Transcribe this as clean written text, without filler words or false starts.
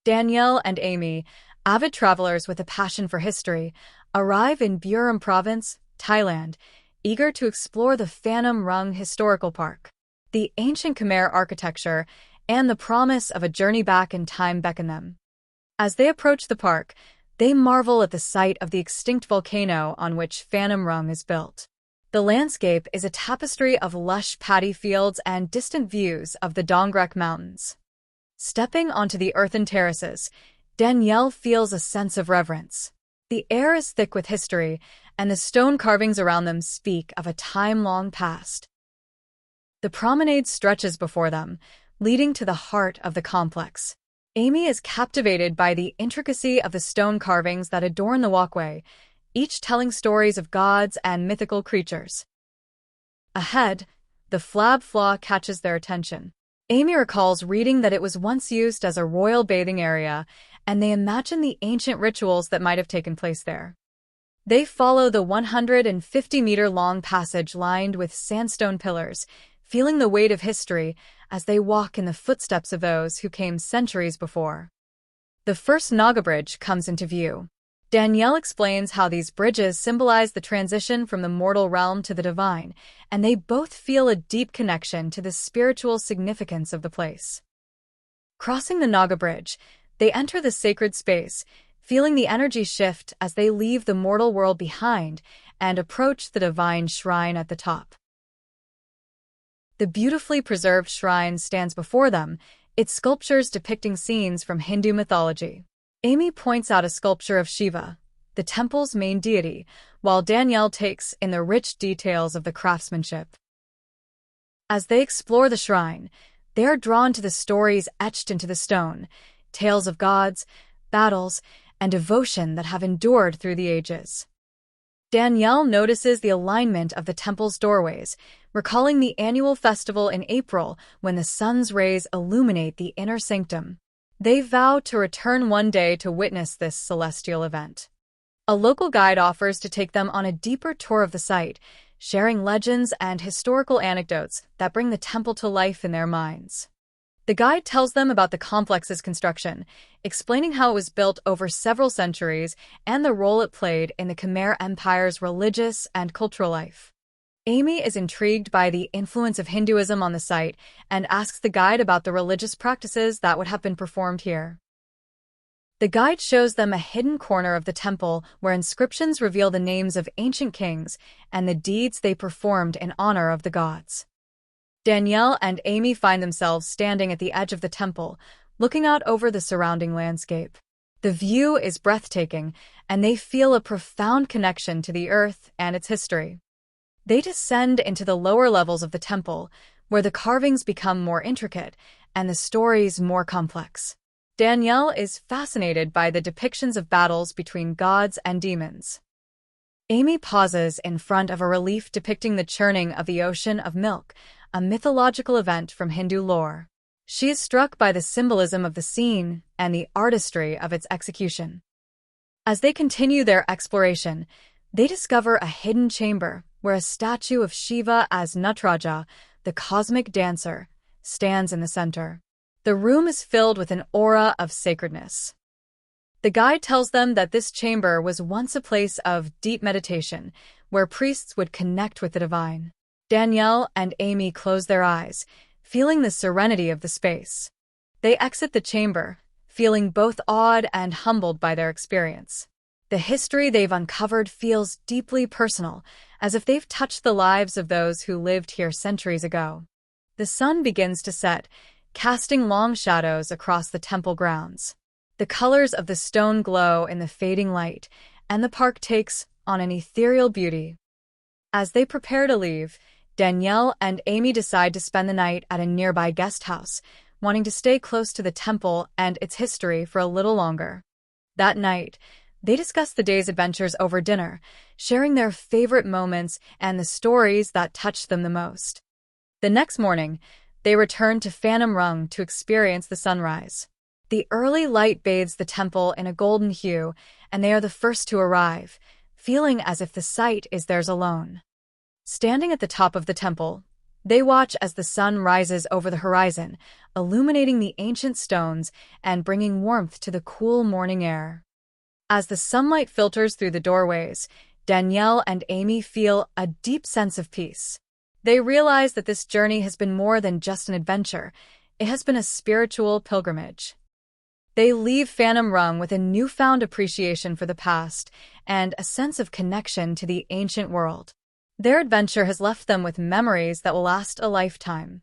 Danielle and Amy, avid travelers with a passion for history, arrive in Buriram province, Thailand, eager to explore the Phanom Rung Historical Park. The ancient Khmer architecture and the promise of a journey back in time beckon them. As they approach the park, they marvel at the sight of the extinct volcano on which Phanom Rung is built. The landscape is a tapestry of lush paddy fields and distant views of the Dongrek Mountains. Stepping onto the earthen terraces, Danielle feels a sense of reverence. The air is thick with history, and the stone carvings around them speak of a time long past. The promenade stretches before them, leading to the heart of the complex. Amy is captivated by the intricacy of the stone carvings that adorn the walkway, each telling stories of gods and mythical creatures. Ahead, the flab flaw catches their attention. Amy recalls reading that it was once used as a royal bathing area, and they imagine the ancient rituals that might have taken place there. They follow the 150-meter-long passage lined with sandstone pillars, feeling the weight of history as they walk in the footsteps of those who came centuries before. The first Naga bridge comes into view. Danielle explains how these bridges symbolize the transition from the mortal realm to the divine, and they both feel a deep connection to the spiritual significance of the place. Crossing the Naga bridge, they enter the sacred space, feeling the energy shift as they leave the mortal world behind and approach the divine shrine at the top. The beautifully preserved shrine stands before them, its sculptures depicting scenes from Hindu mythology. Amy points out a sculpture of Shiva, the temple's main deity, while Danielle takes in the rich details of the craftsmanship. As they explore the shrine, they are drawn to the stories etched into the stone, tales of gods, battles, and devotion that have endured through the ages. Danielle notices the alignment of the temple's doorways, recalling the annual festival in April when the sun's rays illuminate the inner sanctum. They vow to return one day to witness this celestial event. A local guide offers to take them on a deeper tour of the site, sharing legends and historical anecdotes that bring the temple to life in their minds. The guide tells them about the complex's construction, explaining how it was built over several centuries and the role it played in the Khmer Empire's religious and cultural life. Amy is intrigued by the influence of Hinduism on the site and asks the guide about the religious practices that would have been performed here. The guide shows them a hidden corner of the temple where inscriptions reveal the names of ancient kings and the deeds they performed in honor of the gods. Danielle and Amy find themselves standing at the edge of the temple, looking out over the surrounding landscape. The view is breathtaking, and they feel a profound connection to the earth and its history. They descend into the lower levels of the temple, where the carvings become more intricate and the stories more complex. Danielle is fascinated by the depictions of battles between gods and demons. Amy pauses in front of a relief depicting the churning of the ocean of milk, a mythological event from Hindu lore. She is struck by the symbolism of the scene and the artistry of its execution. As they continue their exploration, they discover a hidden chamber where a statue of Shiva as Natraja, the cosmic dancer, stands in the center. The room is filled with an aura of sacredness. The guide tells them that this chamber was once a place of deep meditation, where priests would connect with the divine. Danielle and Amy close their eyes, feeling the serenity of the space. They exit the chamber, feeling both awed and humbled by their experience. The history they've uncovered feels deeply personal, as if they've touched the lives of those who lived here centuries ago. The sun begins to set, casting long shadows across the temple grounds. The colors of the stone glow in the fading light, and the park takes on an ethereal beauty. As they prepare to leave, Danielle and Amy decide to spend the night at a nearby guest house, wanting to stay close to the temple and its history for a little longer. That night, they discuss the day's adventures over dinner, sharing their favorite moments and the stories that touched them the most. The next morning, they return to Phanom Rung to experience the sunrise. The early light bathes the temple in a golden hue, and they are the first to arrive, feeling as if the site is theirs alone. Standing at the top of the temple, They watch as the sun rises over the horizon, illuminating the ancient stones and bringing warmth to the cool morning air. As the sunlight filters through the doorways, Danielle and Amy feel a deep sense of peace. They realize that this journey has been more than just an adventure. It has been a spiritual pilgrimage. They leave Phanom Rung with a newfound appreciation for the past and a sense of connection to the ancient world. Their adventure has left them with memories that will last a lifetime.